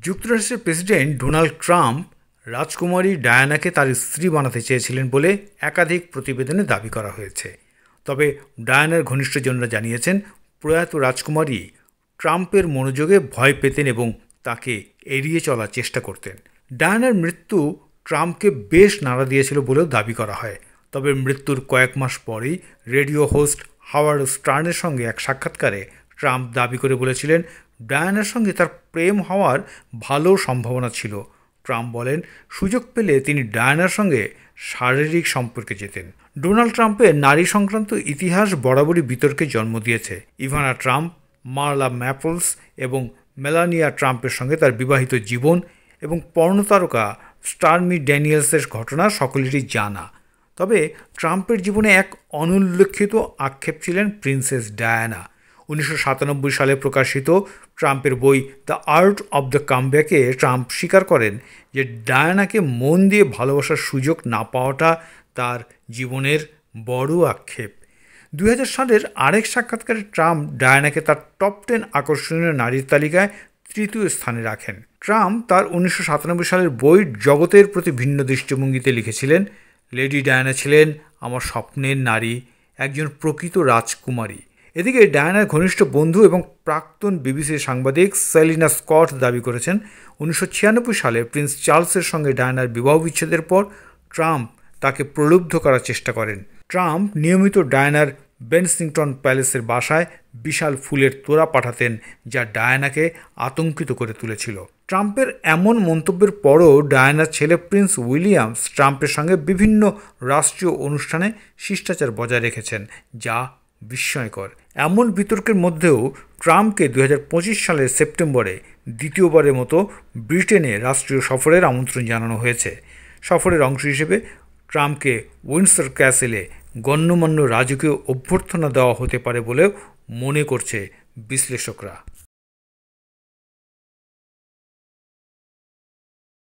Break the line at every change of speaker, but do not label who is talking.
যুক্তরাষ্ট্রের president Donald Trump রাজকুমারী ডায়ানাকে তার স্ত্রী বানাতে চেয়েছিলেন বলে একাধিক প্রতিবেদনে দাবি করা হয়েছে। তবে ডায়ানার ঘনিষ্ঠজনরা জানিয়েছেন, প্রয়াত রাজকুমারী ট্রাম্পের মনোযোগে ভয় পেতেন এবং তাকে এড়িয়ে চলার চেষ্টা করতেন। ডায়ানার মৃত্যু ট্রাম্পকে বেশ নাড়া দিয়েছিল বলেও দাবি করা হয়। তবে মৃত্যুর কয়েক মাস পরেই রেডিও হোস্ট হাওয়ার্ড স্টার্নের সঙ্গে এক সাক্ষাৎকারে ট্রাম্প দাবি করে বলেছিলেন, ডায়ানার সঙ্গে তার প্রেম হওয়ার ভালো সম্ভাবনা ছিল। ট্রাম্প বলেন, সুযোগ পেলে তিনি ডায়ানার সঙ্গে শারীরিক সম্পর্কে যেতেন। ডোনাল্ড ট্রাম্পের নারী সংক্রান্ত ইতিহাস বরাবরই বিতর্কে জন্ম দিয়েছে। ইভানা ট্রাম্প, মার্লা ম্যাপলস এবং মেলানিয়া ট্রাম্পের সঙ্গে তার বিবাহিত জীবন এবং পর্ণতারকা স্টর্মি ড্যানিয়েলসের ঘটনা সকলেরই জানা। তবে ট্রাম্পের জীবনে এক অনুল্লেখিত আক্ষেপ ছিলেন প্রিন্সেস ডায়ানা। 1997 সালে প্রকাশিত ট্রাম্পের বই দ্য আর্ট অব দ্য কামব্যাকে ট্রাম্প স্বীকার করেন যে ডায়ানাকে মন দিয়ে ভালোবাসার সুযোগ না পাওয়াটা তার জীবনের বড় আক্ষেপ। 2000 সালের আরেক সাক্ষাৎকারে ট্রাম্প ডায়ানাকে তার টপ 10 আকর্ষণীয় নারীর তালিকায় তৃতীয় স্থানে রাখেন। ট্রাম্প তার 1997 সালের বই জগতের প্রতি ভিন্ন দৃষ্টিভঙ্গিতে লিখেছিলেন, লেডি ডায়ানা ছিলেন আমার স্বপ্নের নারী, একজন প্রকৃত রাজকুমারী। এদিকে ডায়ানার ঘনিষ্ঠ বন্ধু এবং প্রাক্তন বিবিসি সাংবাদিক সেলিনা স্কট দাবি করেছেন, 1996 সালে প্রিন্স চার্লসের সঙ্গে ডায়ানার বিবাহ বিচ্ছেদের পর ট্রাম্প তাকে প্রলুব্ধ করার চেষ্টা করেন। ট্রাম্প নিয়মিত ডায়ানার বেনসিংটন প্যালেসের বাসায় বিশাল ফুলের তোড়া পাঠাতেন, যা ডায়ানাকে আতঙ্কিত করে তুলেছিল। ট্রাম্পের এমন মন্তব্যের পরও ডায়ানার ছেলে প্রিন্স উইলিয়ামস ট্রাম্পের সঙ্গে বিভিন্ন রাষ্ট্রীয় অনুষ্ঠানে শিষ্টাচার বজায় রেখেছেন, যা বিস্ময়কর। এমন বিতর্কের মধ্যেও ট্রাম্পকে 2025 সালের সেপ্টেম্বরে দ্বিতীয়বারের মতো ব্রিটেনে রাষ্ট্রীয় সফরের আমন্ত্রণ জানানো হয়েছে। সফরের অংশ হিসেবে ট্রাম্পকে উইন্ডসর ক্যাসেলে গণ্যমান্য রাজকীয় অভ্যর্থনা দেওয়া হতে পারে বলেও মনে করছে বিশ্লেষকরা।